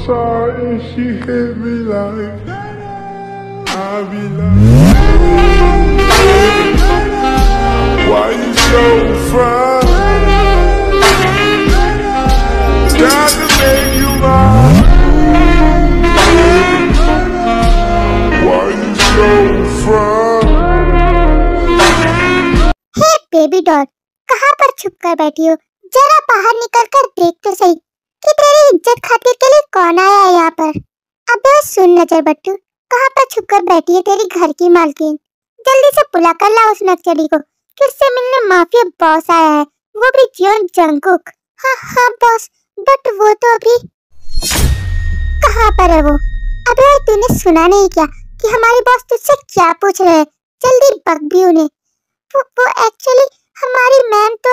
outside and she hit me like I be like, why you so fine? Got to make you mine. Why you so fine? Hey baby doll, कहाँ पर छुप कर बैठी हो? जरा बाहर निकल कर देख तो सही कि तेरी इज्जत खातिर के लिए कौन आया है यहाँ पर। अबे सुन नजर बट्टू, कहाँ पर छुप कर बैठी है तेरी घर की मालकिन? जल्दी से बुला कर ला उस नक्चरी को कि उससे मिलने माफिया बॉस आया है, वो भी जियोन जंगकुक। हाँ हाँ बॉस, बट वो तो अभी कहाँ पर है वो? अबे तूने सुना नहीं क्या कि हमारे बॉस तुझसे क्या पूछ रहे हैं? जल्दी बक भी उन्हें। वो एक्चुअली हमारी मैम तो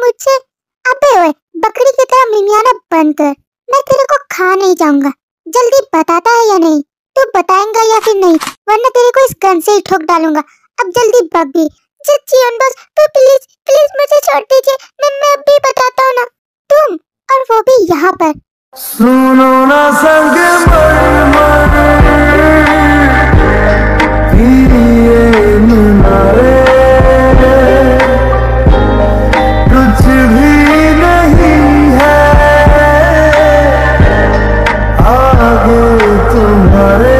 मुझे। अबे ओए, बकरी की तरह मिमियाना बंद कर, मैं तेरे को खा नहीं जाऊंगा। जल्दी बताता है या नहीं? तू बताएंगा या फिर नहीं, वरना तेरे को इस गन से ही ठोक डालूंगा। अब जल्दी बक भी। जियोन बॉस, तो प्लीज प्लीज मुझे छोड़ दीजिए, मैं अभी बताता हूँ ना। तुम और वो भी यहाँ पर। सुनो ना संग कुछ भी नहीं है आगे तुम्हारे।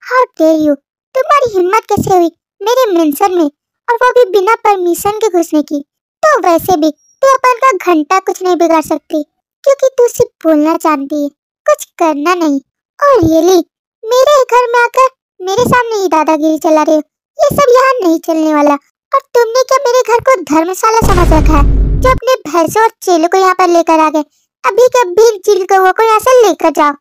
How dare you? तुम्हारी हिम्मत कैसे हुई मेरे मेंशन में, और वो भी बिना परमिशन के घुसने की? तो वैसे भी तू अपन का घंटा कुछ नहीं बिगाड़ सकती, क्योंकि तू सिर्फ बोलना जानती है, कुछ करना नहीं। और रियली मेरे घर में आकर मेरे सामने ही दादागिरी चला रहे हो? ये सब यहाँ नहीं चलने वाला। और तुमने क्या मेरे घर को धर्मशाला समझ रखा है, जो अपने भैंसों और चेलों को यहाँ पर लेकर आ गए? अभी के अभी जिन कौओं को यहाँ से लेकर जाओ।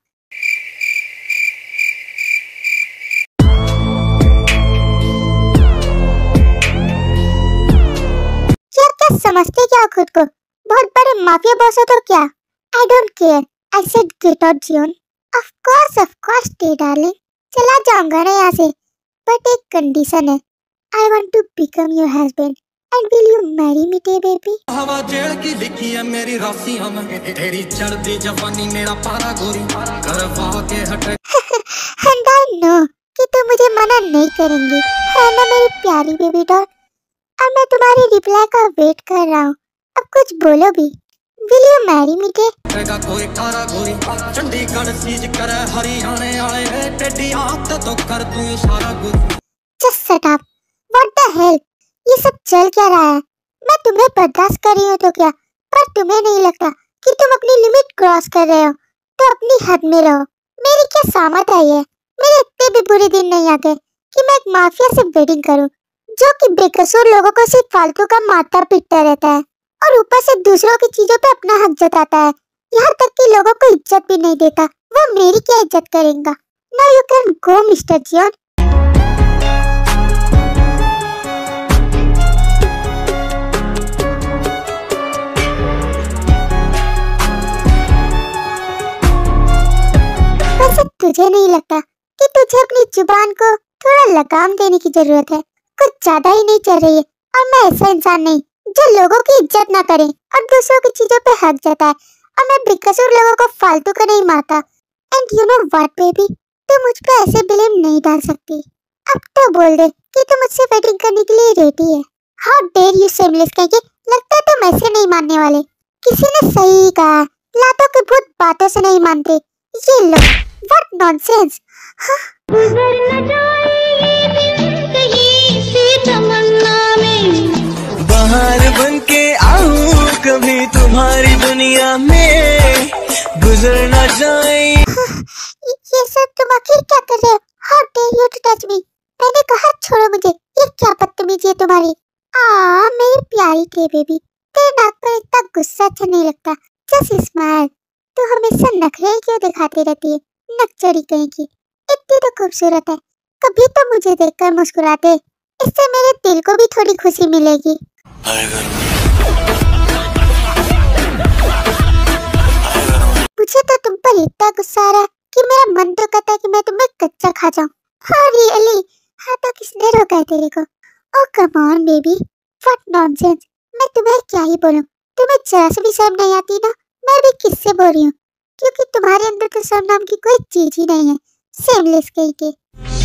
क्या समझते क्या हो खुद को? बहुत बड़े माफिया बॉस हो तो क्या? I don't care, I said get out Jeon. Of course dear darling, चला जाऊंगा ना यहाँ से, बट एक कंडीशन है। I want to become your husband and will you marry me dear baby? हवा जेल की लिखी है मेरी राशियां में, तेरी चढ़ती जवानी मेरा पारा गोरी करवा के हटे। एंड आई नो कि तुम मुझे मना नहीं करेंगी, है ना मेरी प्यारी बेबी डॉल? अब मैं तुम्हारी रिप्लाई का वेट कर रहा हूँ, अब कुछ बोलो भी। Will you marry me day? कोई कारा गोरी चंडीगढ़ सीज करे हरियाणे वाले टेडी हाथ तो कर तू इशारा गोरी। Just shut up. What the hell? ये सब चल क्या रहा है? मैं तुम्हें बर्दाश्त कर रही हूँ तो क्या, पर तुम्हें नहीं लगता कि तुम अपनी लिमिट क्रॉस कर रहे हो? तो अपनी हद में रहो। मेरी क्या सामत आई है? मेरे इतने भी बुरे दिन नहीं आ गए कि मैं एक माफिया से वेडिंग करूँ, जो कि बेकसूर लोगों को सिर्फ फालतू का मारता पीटता रहता है और ऊपर से दूसरों की चीजों पे अपना हक जताता है। यहाँ तक कि लोगों को इज्जत भी नहीं देता। वो मेरी क्या इज्जत करेगा? Now you can go mister Jeon. वैसे तुझे नहीं लगता कि तुझे अपनी जुबान को थोड़ा लगाम देने की जरूरत है? कुछ ज्यादा ही नहीं चल रही है। और मैं ऐसा इंसान नहीं जो लोगों की इज्जत ना करे और दूसरों की चीजों पे हक जताए, और मैं बेकसूर लोगों को फालतू का नहीं मारता। And you know what baby, तू मुझ पे ऐसे ब्लेम नहीं डाल सकती। अब तो बोल दे कि तू मुझसे वेडिंग करने के लिए रेडी है। हाउ डेयर यू शेमलेस कहिए, लगता है तुम ऐसे नहीं मानने वाले। किसी ने सही कहा, लातों के भूत बातों से नहीं मानते। ये लो, व्हाट नॉनसेंस। बाहर बन के आऊं कभी तुम्हारी दुनिया में, गुजर ना जाए। ये सब तुम आखिर क्या कर रहे हो? How dare you to touch me? मैंने कहा छोड़ो मुझे। ये क्या बदतमीजी है तुम्हारी? मेरी प्यारी थे बेबी, तेरे नाक पर इतना गुस्सा अच्छा नहीं लगता। Just smile. तू हमेशा नखरे क्यों दिखाती रहती है, नकचरी कहीं की? इतनी तो खूबसूरत है, कभी तो मुझे देखकर मुस्कुरा दे, इससे मेरे दिल को भी थोड़ी खुशी मिलेगी। मुझे तो तुम पर इतना गुस्सा आ रहा है कि मेरा मन तो कहता है कि मैं तुम्हें कच्चा खा जाऊं। हाँ रियली? हाँ तो किसने रोका है तेरे को? Oh come on baby, what nonsense. मैं तुम्हें क्या ही बोलूं, तुम्हें जरा से भी शर्म नहीं आती ना? मैं भी किससे बोल रही हूँ, क्योंकि तुम्हारे अंदर तो शर्म नाम की कोई चीज ही नहीं है। सेमलेस कहीं के।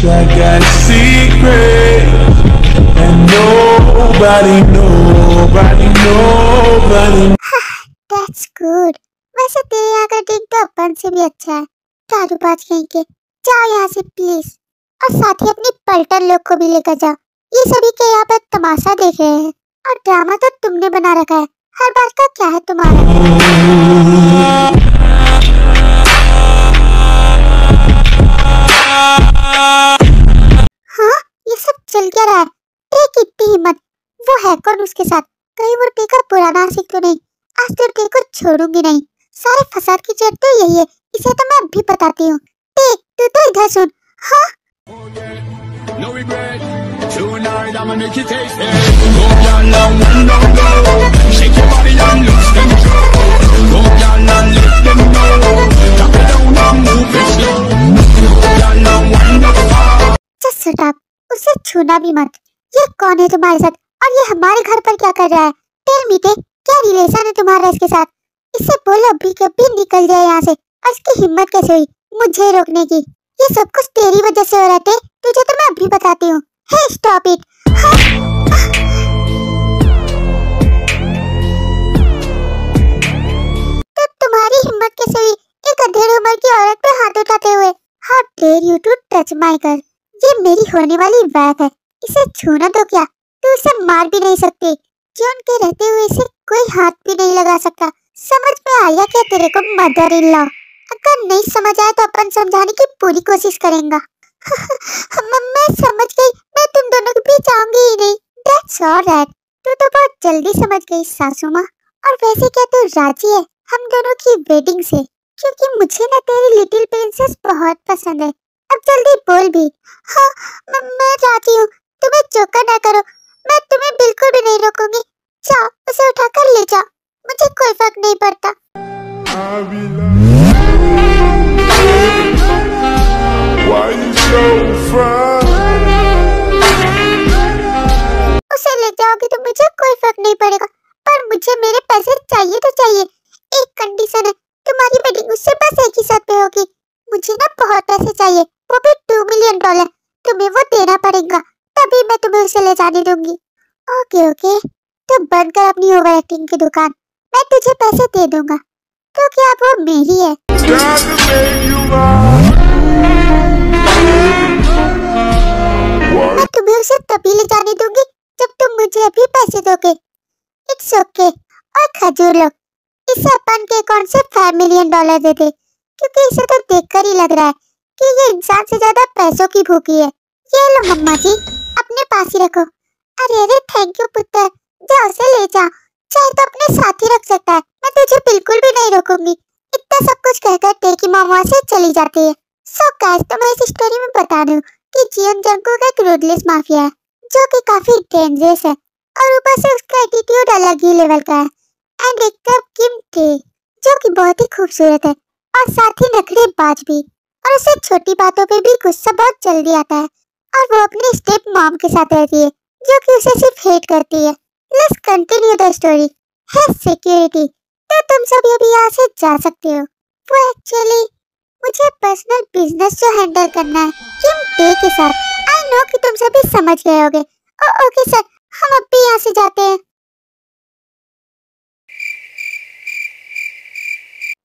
I got a secret, and nobody. That's good। वैसे तेरे यहाँ का ड्रिंक तो अपन से भी अच्छा है। दारूबाज कहीं के, जाओ यहाँ से प्लीज। और साथ ही अपनी पलटन लोग को भी लेकर जाओ। ये सभी के यहाँ पर तमाशा देख रहे हैं। और ड्रामा तो तुमने बना रखा है, हर बात का क्या है तुम्हारा। हाँ, ये सब चल क्या रहा है? एक इतनी हिम्मत, वो है कौन उसके साथ? कहीं वो टेका पुराना आशिक तो नहीं? आज तो टेक को छोड़ूंगी नहीं। सारे फसाद की जड़ तो यही है, इसे तो मैं अभी बताती हूँ। टेक, तू तो इधर सुन। हाँ, No regret. Tonight I'ma make you taste it. Go down and go. Shake your body and lose control. Go down and let them know. Drop it down and move it slow. Go down and wind up fast. just shut up। उसे छूना भी मत। ये कौन है तुम्हारे साथ? और ये हमारे घर पर क्या कर रहा है? टेल मी टेक, क्या रिलेशन है तुम्हारा इसके साथ? इससे बोलो अभी कभी निकल जाए यहाँ से। और इसकी हिम्मत कैसे हुई मुझे रोकने की? ये सब कुछ तेरी वजह से हो रहा है। तुझे तो मैं अभी बताती हूँ। हे स्टॉप इट। तो तुम्हारी हिम्मत कैसे हुई एक अधेड़ उम्र की औरत पे हाथ उठाते हुए? How dare you to touch my girl. ये मेरी होने वाली वाइफ है, इसे छूना तो क्या, तू इसे मार भी नहीं सकती। जॉन के रहते हुए इसे कोई हाथ भी नहीं लगा सकता। समझ में आया क्या तेरे को मदर इन लॉ? अगर नहीं समझ आया तो अपन समझाने की पूरी कोशिश करेंगे। मैं समझ गई, मैं तुम दोनों के बीच आऊंगी ही नहीं। That's alright। तू तो बहुत जल्दी समझ गई सासू माँ। और वैसे क्या तू राजी है हम दोनों की वेडिंग से? क्योंकि मुझे ना तेरी लिटिल प्रिंसेस बहुत पसंद है। अब जल्दी बोल भी। हाँ, मैं राजी हूँ। तुम्हें चौका ना करो, मैं तुम्हें बिल्कुल भी नहीं रोकूंगी। जाओ उसे उठाकर ले जाओ, मुझे कोई फर्क नहीं पड़ता। Why you so fine? उसे ले जाओगे तो मुझे कोई फर्क नहीं पड़ेगा, पर मुझे मेरे पैसे चाहिए तो चाहिए। एक कंडीशन है, तुम्हारी वेडिंग उससे बस एक ही साथ पे होगी। मुझे ना बहुत पैसे चाहिए, वो भी $2 मिलियन। तुम्हें वो देना पड़ेगा, तभी मैं तुम्हें उसे ले जाने दूंगी। ओके ओके, तो बंद कर अपनी ओवर एक्टिंग की दुकान, मैं तुझे पैसे दे दूंगा। तो क्या वो मेरी है? Gotta make you mine. मैं तुम्हें उसे तभी ले जाने दूंगी जब तुम मुझे अभी पैसे दोगे। It's okay. और खजूर लो, इसे अपन के अकाउंट से $5 मिलियन दे दे, क्योंकि इसे तो देखकर ही लग रहा है कि ये इंसान से ज्यादा पैसों की भूखी है। ये लो मम्मा जी, अपने पास ही रखो। अरे अरे थैंक यू पुत्र, जा उसे ले जा, चाहे तो अपने साथ ही रख सकता है, मैं तुझे बिल्कुल भी नहीं रोकूंगी। इतना सब कुछ कहकर टेकी मामा से चली जाती है। सो गाइस, तो मैं इस स्टोरी में बता दूं कि जियोन जंगकुक एक रूडलेस माफिया है जो कि काफी डेंजरस है, और ऊपर से उसका एटीट्यूड अलग ही लेवल का है। एंड एक तरफ किम टे जो कि बहुत ही खूबसूरत है और साथ ही नखरेबाज भी, और उसे छोटी बातों पे भी गुस्सा बहुत जल्दी आता है। और वो अपनी स्टेप मॉम के साथ रहती है जो कि उसे सिर्फ हेट करती है। Let's continue the story. है सिक्योरिटी, तो तुम सभी अभी यहाँ से जा सकते हो। वो एक्चुअली मुझे पर्सनल बिजनेस जो हैंडल करना है किम डे के साथ। आई नो कि तुम सभी समझ गए होगे। ओके सर, हम अब भी यहाँ से जाते हैं।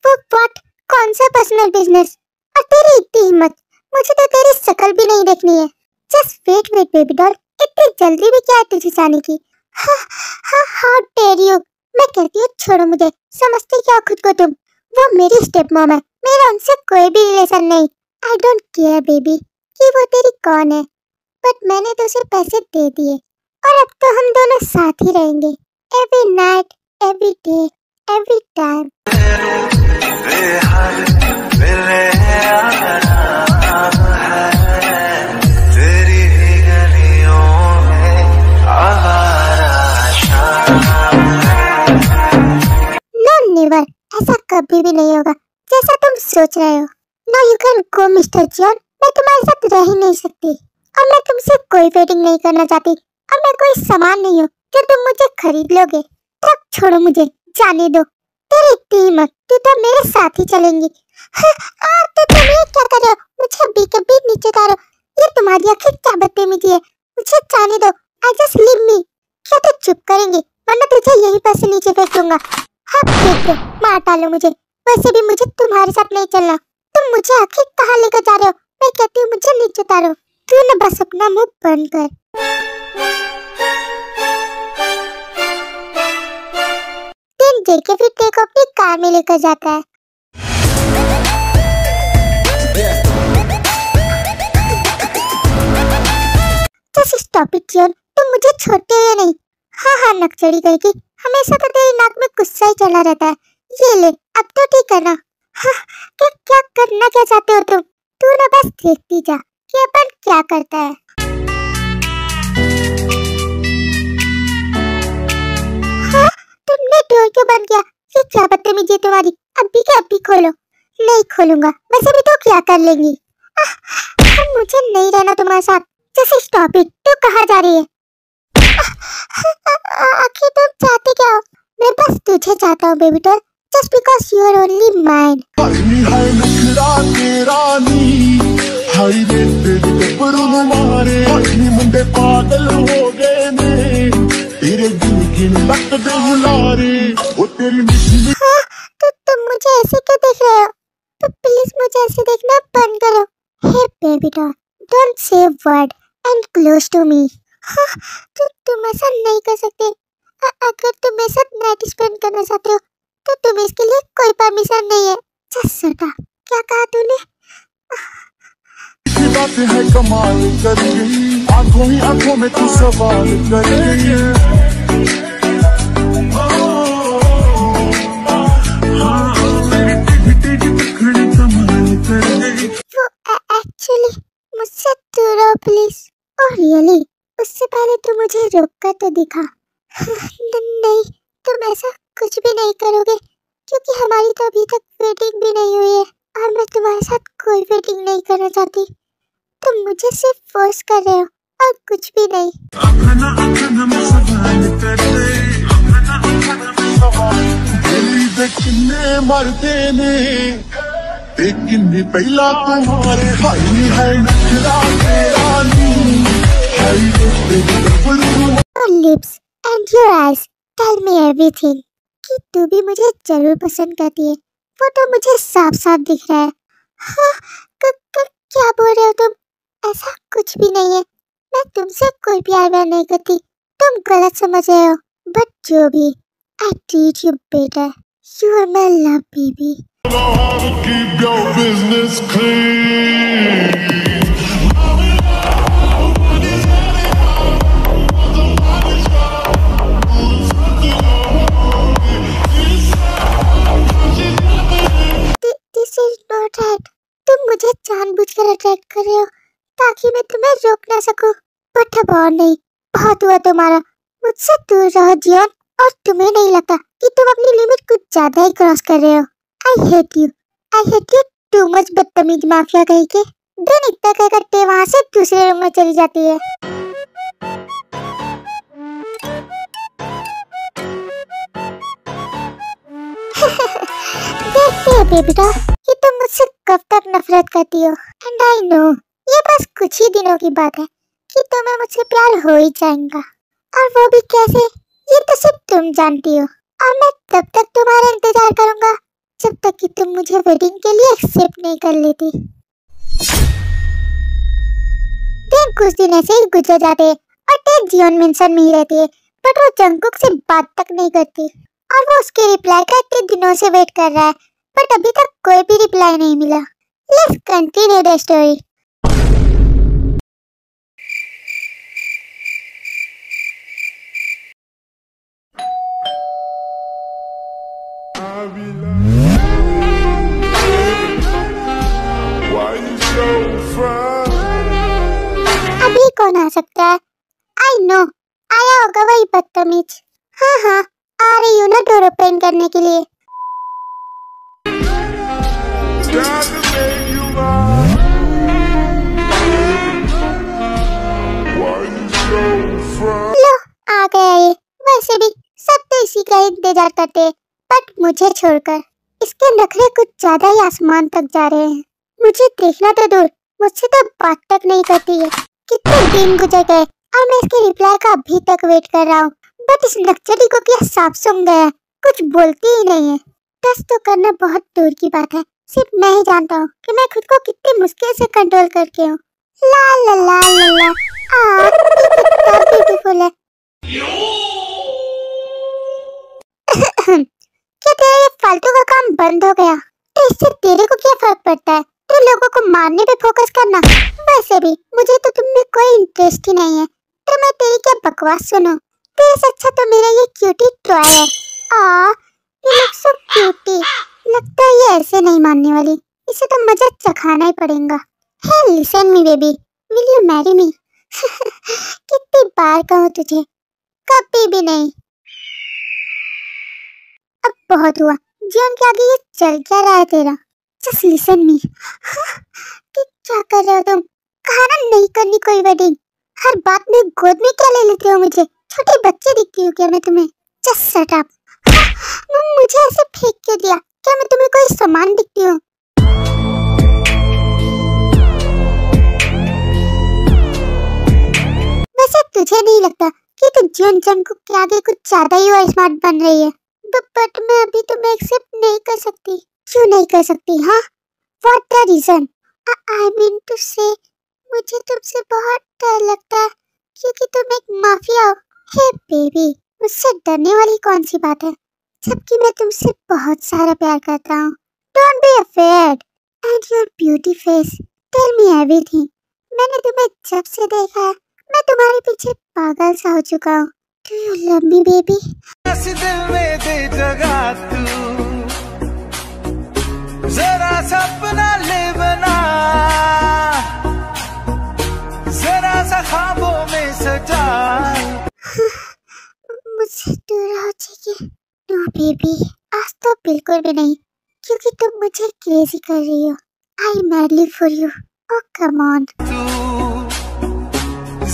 वो व्हाट? कौन सा पर्सनल बिजनेस? और तेरी इतनी हिम्मत, मुझे तो तेरी शक्ल भी नहीं देखनी है। Just wait wait baby doll, इतनी जल्दी भी क्या है तुझे जाने की? How dare you. मैं कहती हूँ छोड़ो मुझे, समझते क्या खुद को तुम? वो मेरी स्टेप मॉम है, मेरा उनसे कोई भी रिलेशन नहीं। आई डोंट केयर बेबी कि वो तेरी कौन है, बट मैंने तो उसे पैसे दे दिए और अब तो हम दोनों साथ ही रहेंगे, every night, every day, every time. Never, ऐसा कभी भी नहीं होगा जैसा तुम सोच रहे हो। No you can go mister John, मैं तुम्हारे साथ रह ही नहीं सकती और मैं तुमसे कोई वेडिंग नहीं करना चाहती, और मैं कोई सामान नहीं हूँ जो तुम मुझे खरीद लोगे। तब छोड़ो मुझे, जाने दो। तेरी दीमक, तू तो मेरे साथ ही चलेंगी। तो तुम ये क्या कर रहे हो? मुझे अभी के अभी नीचे उतारो। ये तुम्हारी आखिर क्या बदतमीजी है? मुझे जाने दो। आई जस्ट लीव मी। क्या तो चुप करेंगी, वरना तुझे यहीं पर से नीचे फेंक दूंगा। हाँ फेंक दो, मार डालो मुझे। वैसे भी मुझे तुम्हारे साथ नहीं चलना। तुम मुझे आखिर कहाँ लेकर जा रहे हो? मैं कहती हूँ मुझे नीचे उतारो। तू न बस अपना मुंह बंद कर। दिन देख के फिर तेरे को अपनी कार में लेकर जाता है। Just stop it, John। तुम मुझे छोड़ते हुए नहीं। हाँ नकचड़ी कहेगी, हमेशा तो तेरी नाक में गुस्सा ही चला रहता है। ये ले, अब तो ठीक है ना? हाँ, क्या करना क्या चाहते हो तुम? तू ना बस देखती जा कि अपन क्या करता है। हाँ, तुमने डोर क्यों बंद किया? ये क्या बदतमीजी है तुम्हारी? अभी के अभी खोलो। नहीं खोलूंगा, वैसे भी तो क्या कर लेंगी? मुझे नहीं रहना तुम्हारे साथ। जैसे स्टॉप इट। तू कहाँ जा रही है? आखिर तुम चाहते क्या हो? मैं बस तुझे चाहता हूँ baby doll, just because you are only mine। हाय नखरा तेरा नी, हाय रे तेरे गबरू मारे, अपनी मुंडे पागल हो गए ने, तेरे दिल की लत दे हुलारे, वो तेरी मिठी। हाँ, तो तुम मुझे ऐसे क्यों देख रहे हो? तो प्लीज मुझे ऐसे देखना बंद करो। Hey baby doll, don't say a word and close to me। हाँ, तो तुम ऐसा नहीं कर सकते। अगर तुम मेरे साथ नाइट स्पेंड करना चाहते हो तो तुम्हें इसके लिए कोई परमिशन नहीं है। सटा, क्या कहा तूने? बात है कमाल कर गई, आंखों ही आंखों में तू सवाल कर गई। वो एक्चुअली मुझसे दूर रहो प्लीज। और रियली, उससे पहले तू मुझे रोक कर तो दिखा। नहीं, तुम ऐसा कुछ भी नहीं करोगे, क्योंकि हमारी तो अभी तक वेटिंग भी नहीं हुई है और मैं तुम्हारे साथ कोई वेटिंग नहीं करना चाहती। तुम मुझे सिर्फ फोर्स कर रहे हो और कुछ भी नहीं। मरते ने किन्नी पहला तुम्हारे भाई है नखरा तेरा नी, Your lips and your eyes tell me everything। कि तू भी मुझे जरूर पसंद करती है, वो तो मुझे साफ साफ दिख रहा है। हाँ, क्या बोल रहे हो तुम? ऐसा कुछ भी नहीं है। मैं तुमसे कोई प्यार व्यार नहीं करती, तुम गलत समझ रहे हो। बट जो भी, I treat you better। You are my love baby। keep your business clean। This is not right। तुम मुझे जानबूझकर अट्रैक्ट कर रहे हो ताकि मैं तुम्हें रोक ना सकूं। बट अब और नहीं, बहुत हुआ तुम्हारा। मुझसे दूर रहो जियोन। और तुम्हें नहीं लगता कि तुम अपनी लिमिट कुछ ज्यादा ही क्रॉस कर रहे हो? I hate you too much बदतमीज माफिया कहीं के। दिन इतना कह करते वहाँ से दूसरे रूम में चली जाती है। देखते हैं बेटा कि तुम मुझसे कब तक नफरत करती हो। एंड आई नो, ये बस कुछ ही दिनों की बात है कि तुम्हें मुझसे प्यार हो ही जाएगा। और वो भी कैसे, ये तो सिर्फ तुम जानती हो। और मैं तब तक तुम्हारा इंतजार करूंगा जब तक कि तुम मुझे वेडिंग के लिए एक्सेप्ट नहीं कर लेती। दिन कुछ दिन ऐसे ही गुजर जाते हैं और टेक जियोन मेंशन में ही रहती है, बट वो जंगकुक से बात तक नहीं करती। और वो उसके रिप्लाई का इतने दिनों से वेट कर रहा है, बट अभी तक कोई भी रिप्लाई नहीं मिला। Let's continue the story. अभी कौन आ सकता है? आई नो, आया होगा वही बदतमीज। हाँ, आ रही हूँ ना डोर ओपन करने के लिए। लो, आ गया ये। वैसे भी सब तो इसी का इंतजार करते हैं, बट मुझे छोड़कर इसके नखरे कुछ ज्यादा ही आसमान तक जा रहे हैं। मुझे देखना तो दूर, मुझसे तो बात तक नहीं करती है। कितने दिन गुजर गए और मैं इसके रिप्लाई का अभी तक वेट कर रहा हूँ, बट इस नक्चली को क्या साफ सुन गया, कुछ बोलती ही नहीं है। टेस्ट तो करना बहुत दूर की बात है, सिर्फ मैं ही जानता हूँ कि मैं खुद को कितनी मुश्किल से कंट्रोल करके हूँ। ला ला ला ला ला, कितना ब्यूटीफुल है। क्या तेरा ये फालतू का काम बंद हो गया? तो इससे तेरे को क्या फर्क पड़ता है? तो लोगों को मारने पे फोकस करना। वैसे भी मुझे तो तुम में कोई इंटरेस्ट ही नहीं है, तो मैं तेरी क्या बकवास सुनूं? तेरे से अच्छा तो मेरा ये क्यूटी टॉय है। ये लुक सो क्यूटी। लगता है ये ऐसे नहीं मानने वाली, इसे तो मजा चखाना ही पड़ेगा। Hey listen me baby, will you marry me? कितनी बार कहूँ तुझे, कभी भी नहीं। अब बहुत हुआ, जीवन के आगे ये चल क्या रहा है तेरा? Just listen me. क्या कर रहे हो तुम? कहा ना नहीं करनी कोई वेडिंग। हर बात में गोद में क्या ले लेते हो मुझे? छोटे बच्चे दिखती हूँ क्या मैं तुम्हें? Just shut up. मुझे ऐसे फेंक के दिया, क्या मैं तुम्हें कोई सामान दिखती हूँ? वैसे तुझे नहीं लगता कि तू जीवन जंगकुक के आगे कुछ ज्यादा ही स्मार्ट बन रही है? बट मैं अभी तुम्हें एक्सेप्ट नहीं कर सकती। क्यों नहीं कर सकती? हाँ, what the reason? I mean to say मुझे तुमसे बहुत डर लगता है क्योंकि तुम एक माफिया हो। हे बेबी, मुझसे डरने वाली कौन सी बात है, जबकि मैं तुमसे बहुत सारा प्यार करता हूँ। Don't be afraid and your beauty face tell me everything. मैंने तुम्हें जब से देखा है मैं तुम्हारे पीछे पागल सा हो चुका हूँ। Do you love me baby? दिल में दे जगह तू, जरा सपना ले बना, जरा सा ख्वाबों में सजा। मुझसे दूर हो जाइए। नो बेबी, आज तो बिल्कुल भी नहीं, क्योंकि तुम मुझे क्रेजी कर रही हो। I madly for you. Oh come on. तू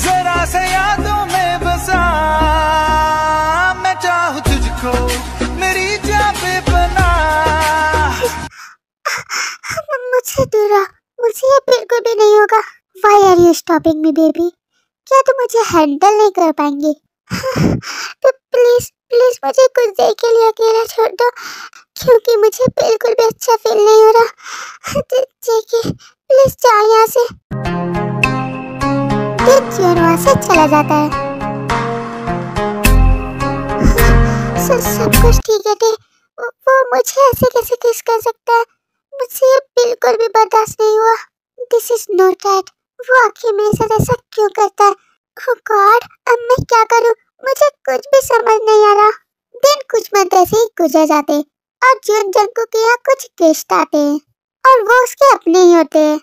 जरा सा यादों में बसा, मैं चाहूँ तुझको मेरी जान पे बना। मुझसे दूर हो, मुझे ये बिल्कुल भी नहीं होगा। Why are you stopping me, baby? क्या तुम मुझे हैंडल नहीं कर पाएंगी? तो प्लीज प्लीज मुझे कुछ देर के लिए अकेला छोड़ दो, क्योंकि मुझे बिल्कुल भी अच्छा फील नहीं हो रहा। जेके प्लीज जाओ यहाँ से। जीवन वहाँ से चला जाता है। सब कुछ ठीक है थे, वो मुझे ऐसे कैसे किस कर सकता है? मुझे ये बिल्कुल भी बर्दाश्त नहीं हुआ। This is not right. वो आखिर मेरे साथ ऐसा क्यों करता है? ओह गॉड, अब मैं क्या करूं? मुझे कुछ भी समझ नहीं आ रहा। दिन कुछ मंथ ऐसे ही गुजर जाते और जीवन जंगकुक के यहाँ कुछ गेस्ट आते हैं और वो उसके अपने ही होते हैं।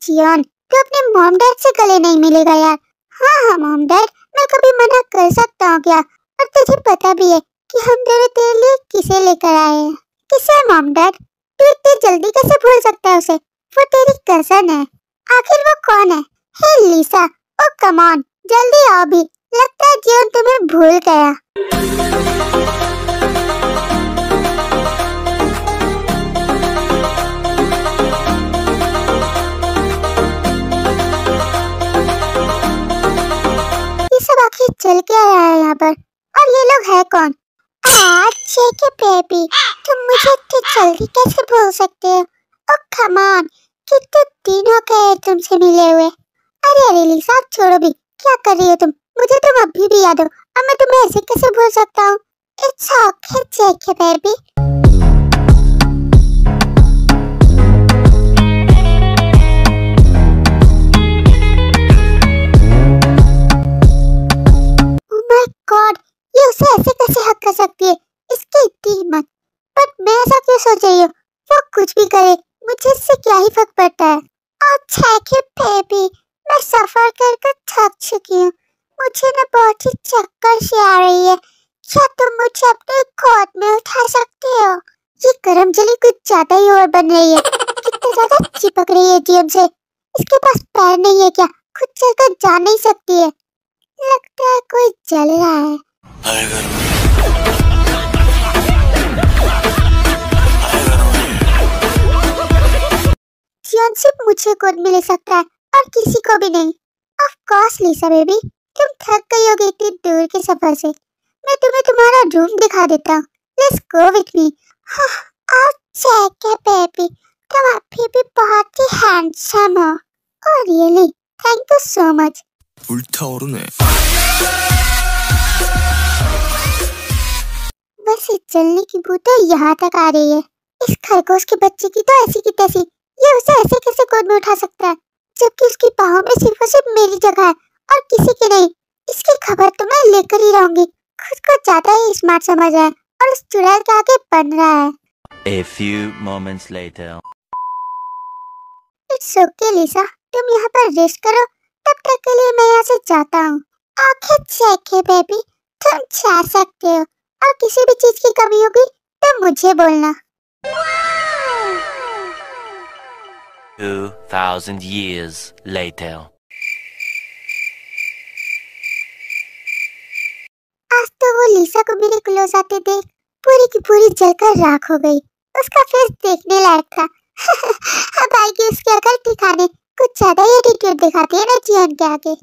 जीवन, तू अपने मॉम डैड से गले नहीं मिलेगा यार। हाँ मॉम डैड, मैं कभी मना कर सकता हूँ क्या? और तुझे पता भी है कि हम दोनों तेरे लिए किसे लेकर आए हैं। किसे मॉम डैड? तू इतनी जल्दी कैसे भूल सकता है उसे? वो तेरी कजन है। आखिर वो कौन है? हे लिसा, ओ कम ऑन, जल्दी आओ भी। लगता है जीवन तुम्हें भूल गया। चल के आया है यहाँ पर, और ये लोग है कौन? जेके बेबी, तुम मुझे इतनी जल्दी कैसे भूल सकते हो? ओह कम ऑन, कितने दिन हो गए तुमसे मिले हुए। अरे लिसा, आप छोड़ो भी, क्या कर रही हो तुम? मुझे तुम अभी भी याद हो, अब मैं तुम्हें ऐसे कैसे भूल सकता हूँ? It's okay JK baby. God, ये उसे ऐसे कैसे हक कर सकती है? इसकी इतनी हिम्मत। बट मैं ऐसा क्यों सोच रही हूँ? वो कुछ भी करे, मुझे इससे क्या ही फर्क पड़ता है? अच्छा कि बेबी, मैं सफर करके थक चुकी हूँ, मुझे ना बहुत ही चक्कर सी आ रही है। क्या तुम मुझे अपने गोद में उठा सकते हो? ये गरम जली कुछ ज्यादा ही और बन रही है। कितना ज्यादा चिपक रही है जीएम से। इसके पास पैर नहीं है क्या? खुद चलकर जा नहीं सकती है। लगता है कोई जल रहा है। जीवन सिर्फ मुझे गोद में ले सकता है और किसी को भी नहीं। ऑफ कोर्स लिसा बेबी, तुम थक गई होगी इतनी दूर के सफर से। मैं तुम्हें तुम्हारा रूम दिखा देता हूँ। Let's go with me. और चेक है बेबी, तुम अभी भी बहुत ही हैंडसम हो। Oh really, thank you so much. 불타오르네. वैसे जलने की बू तो यहाँ तक आ रही है। इस खरगोश के बच्चे की तो ऐसी की तैसी। ये उसे ऐसे कैसे गोद में उठा सकता है, जबकि उसकी बाहों में सिर्फ और सिर्फ मेरी जगह है और किसी की नहीं। इसकी खबर तो मैं लेकर ही रहूंगी। खुद को ज्यादा ही स्मार्ट समझ है और उस चुड़ैल के आगे बन रहा है। A few moments later. It's okay Lisa, तुम यहाँ पर रेस्ट करो। तब तक के लिए मैं यहाँ से जाता हूँ। आंखें चेक है बेबी, तुम जा सकते हो और किसी भी चीज की कमी होगी तो मुझे बोलना। 2000 years later. आज तो वो लिसा को मेरे क्लोज आते देख पूरी की पूरी जलकर राख हो गई। उसका फेस देखने लायक था। अब आएगी उसकी अकल ठिकाने। कुछ ज्यादा ही एटीट्यूड दिखाती है ना जीवन के आगे।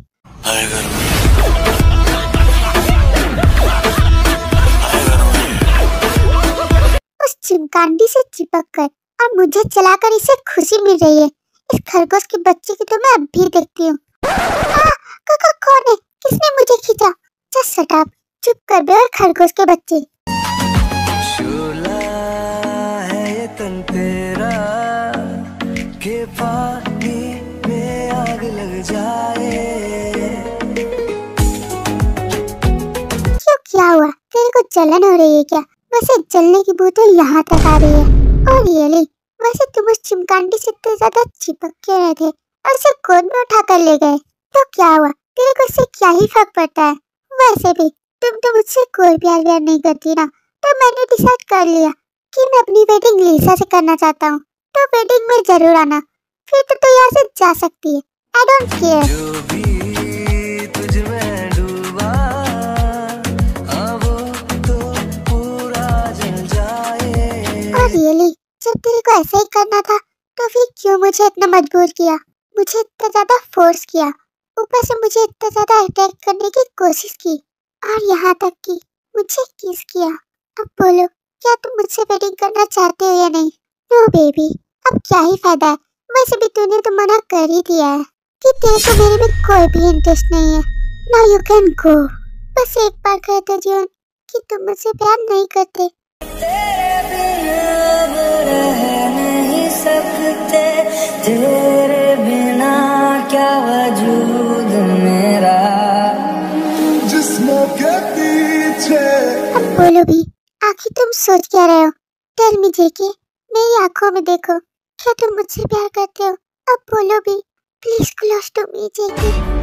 उस चिमकांडी से चिपककर और मुझे चलाकर इसे खुशी मिल रही है। इस खरगोश के बच्चे की तो मैं अब भी देखती हूँ। काका कौन है? किसने मुझे खींचा? जस्ट शट अप, चुप कर बे और खरगोश के बच्चे। शोला है ये तन तेरा के पानी में आग लग जाए। क्यों, क्या हुआ? तेरे को जलन हो रही है क्या? वैसे जलने की बू तो यहाँ तक आ रही है। और रियली, वैसे तुम उस चिमकांडी से इतने ज्यादा चिपक क्यों रहे थे और उसे गोद में उठा कर ले गए? तो क्या हुआ? तेरे को इससे क्या ही फर्क पड़ता है? वैसे भी तुम तो मुझसे कोई प्यार व्यार नहीं करती ना। तो मैंने डिसाइड कर लिया कि मैं अपनी वेडिंग लिसा से करना चाहता हूँ। तो वेडिंग में जरूर आना, फिर तो यहाँ से जा सकती है। आई डोंट केयर। जो भी तुझ में डूबा वो तो पूरा जल जाए। और रियली, जब तेरे को ऐसा ही करना था तो फिर क्यों मुझे इतना मजबूर किया? मुझे इतना ज्यादा फोर्स किया, ऊपर से मुझे इतना ज्यादा अटैक करने की कोशिश की और यहाँ तक कि मुझे किस किया। अब बोलो, क्या तुम मुझसे वेडिंग करना चाहते हो या नहीं? नो बेबी, अब क्या ही फायदा है। वैसे भी तूने तो मना कर ही दिया है कि तेरे को मेरे में कोई भी इंटरेस्ट नहीं है। नाउ यू कैन गो। बस एक बार कह दो जीवन कि तुम मुझसे प्यार नहीं करते। तेरे बिना क्या वजूद मेरा जिस्मों के पीछे। अब बोलो भी, आखिर तुम सोच क्या रहे हो? टेल मी जेके, मेरी आंखों में देखो, क्या तुम मुझसे प्यार करते हो? अब बोलो भी, please close to me JK.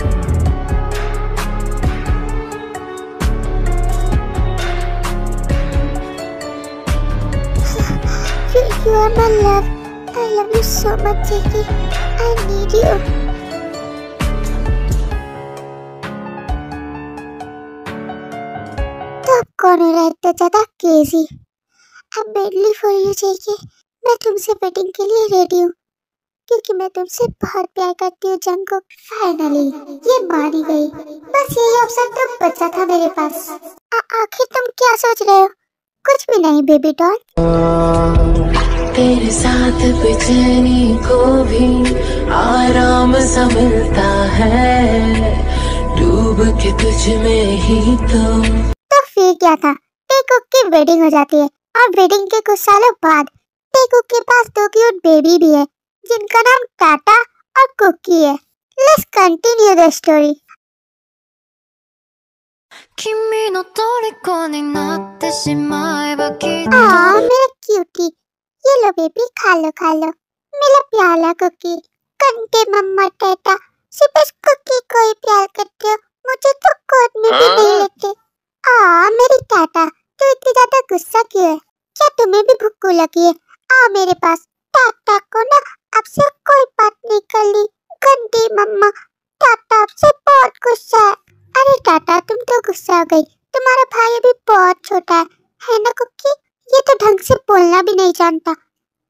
You are my love. I love you so much, Jackie. I need you. तो अब कौन हो रहा है इतना ज्यादा crazy? I'm ready for you, Jackie. मैं तुमसे वेडिंग के लिए रेडी हूँ क्योंकि मैं तुमसे बहुत प्यार करती हूँ जंगकुक। फाइनली ये मान ही गई। बस यही अवसर तो बचा था मेरे पास। आखिर तुम क्या सोच रहे हो? कुछ भी नहीं बेबी डॉल। तेरे साथ बेचैनी को भी आराम सा मिलता है, डूब के तुझ में ही तो फिर क्या था? टेकुक की वेडिंग हो जाती है और वेडिंग के कुछ सालों बाद टेकुक के पास 2 क्यूट बेबी भी है जिनका नाम टाटा और कुकी है। Let's continue the story. 君の虜になってしまえばきっと मेरा क्यूटी, ये लो बेबी, खा लो खा लो मेरा प्याला कुकी। कंटे मम्मा टाटा, सिर्फ इस कुकी को ही प्यार करते हो, मुझे तो गोद में भी नहीं लेते। मेरी टाटा, तू इतनी ज्यादा गुस्सा क्यों है? क्या तुम्हें भी भूख लगी है? आओ मेरे पास। टाटा को ना आपसे कोई बात नहीं कर ली। गंदी मम्मा, टाटा आपसे बहुत गुस्सा है। अरे टाटा, तुम तो गुस्सा हो गई। तुम्हारा भाई अभी बहुत छोटा है ना कुकी? ये तो ढंग से बोलना भी नहीं जानता।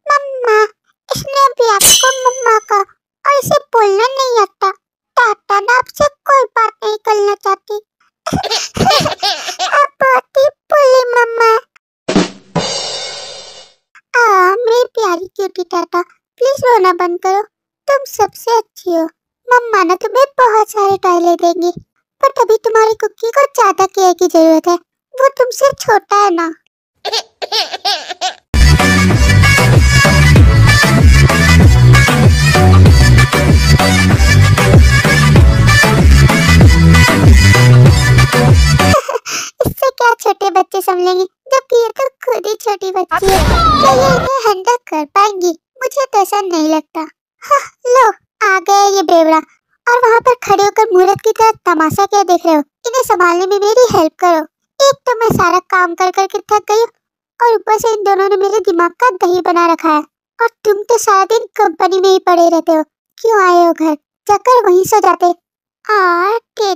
मम्मा, इसने अभी आपको मम्मा का और इसे बोलना नहीं आता। टाटा ना आपसे कोई बात नहीं करना चाहती। आप बहुत ही बुरी मम्मा है। मेरी प्यारी क्यूटी टाटा, प्लीज रोना बंद करो। तुम सबसे अच्छी हो। मम्मा ना तुम्हें बहुत सारे टॉयलेट देंगी, पर अभी तुम्हारी कुकी को ज्यादा केयर की जरूरत है। वो तुमसे छोटा है ना। इससे क्या छोटे बच्चे समझेंगे, जबकि ये तो खुद ही छोटी बच्ची है। क्या ये इन्हें हैंडल कर पाएंगी? मुझे तो ऐसा नहीं लगता। हाँ, लो आ गए ये बेवड़ा। और वहाँ पर खड़े होकर मूर्ख की तरह तमाशा क्या देख रहे हो? इन्हें संभालने में मेरी हेल्प करो। एक तो मैं सारा काम कर कर के थक गई और ऊपर से इन दोनों ने मेरे दिमाग का दही बना रखा है। और तुम तो सारा दिन कंपनी में ही पड़े रहते हो। क्यों आए हो घर? जाकर वहीं सो जाते।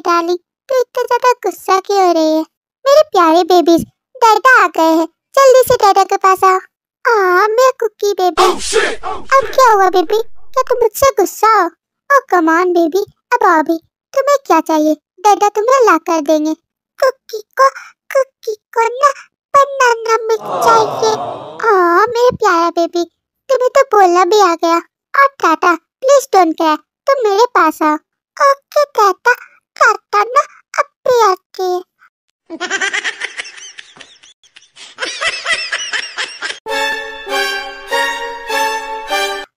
डार्लिंग, तू इतना ज्यादा गुस्सा क्यों हो रही है? मेरे प्यारे बेबीज, डैडा आ गए हैं। जल्दी से डैडा के पास आओ। मेरा कुकी बेबी। अब क्या हुआ बेबी? क्या तुम मुझसे गुस्सा हो? ओह कम ऑन बेबी, अब आओ भी। तुम्हें क्या चाहिए? डैडा तुम्हें ला कर देंगे। कुकी को ना बनाना मिल्क चाहिए। मेरा प्यारा बेबी, तुम्हें तो बोलना भी आ गया। और टाटा, प्लीज डोंट केयर, तुम मेरे पास आओ। ओके टाटा, टाटा ना अब भी आती है।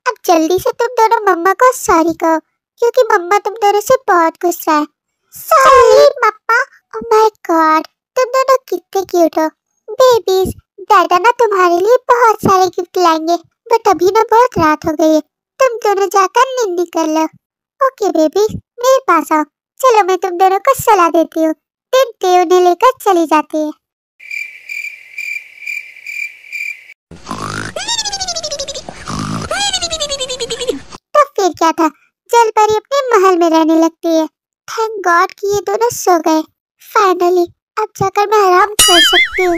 अब जल्दी से तुम दोनों मम्मा को सॉरी कहो, क्योंकि मम्मा तुम दोनों से बहुत गुस्सा है। Sorry mama. Oh my God, तुम दोनों कितने क्यूट हो। बेबीज, डैडा ना तुम्हारे लिए बहुत सारे गिफ्ट लाएंगे, बट अभी ना बहुत रात हो गई है। तुम दोनों जाकर नींद कर लो। ओके बेबी, मेरे पास आओ। चलो मैं तुम दोनों को सुला देती हूँ। फिर उन्हें लेकर चली जाती है। तो फिर क्या था, जल परी अपने महल में रहने लगती है। थैंक गॉड कि ये दोनों सो गए। फाइनली अब जाकर मैं आराम कर सकती हूँ।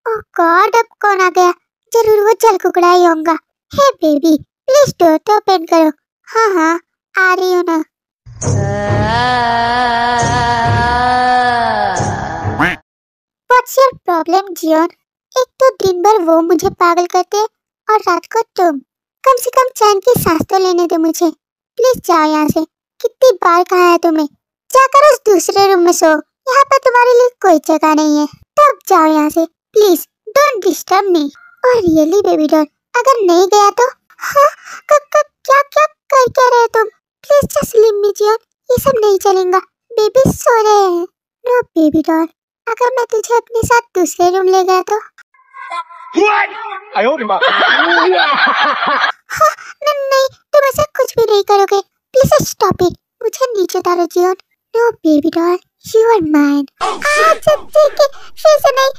ओह गॉड, अब कौन आ गया? जरूर वो जल कुकड़ा ही होगा। हे बेबी, प्लीज डोर तो ओपन करो। हाँ, आ रही हूँ ना। What's your problem, Xeon? एक तो दिन भर वो मुझे पागल करते और रात को तुम। कम से कम चैन की सांस तो लेने दो मुझे। प्लीज जाओ यहाँ से। कितनी बार कहा है तुम्हें? जाकर उस दूसरे रूम में सो। यहाँ पर तुम्हारे लिए कोई जगह नहीं है। तब जाओ यहाँ से, प्लीज डोंट डिस्टर्ब मी। और रियली बेबी डॉल, अगर नहीं गया तो? हाँ, क्या कर रहे हो तुम? Please just leave me Jeon, ये सब नहीं चलेगा। बेबी सो रहे हैं। नो बेबी डॉल, अगर मैं तुझे अपने साथ दूसरे रूम ले गया तो? हाँ, नहीं, तुम ऐसा कुछ भी नहीं करोगे। Please stop it. मुझे नीचे उतारो Jeon. No baby doll, you are mine. ठीक है, फिर से नहीं।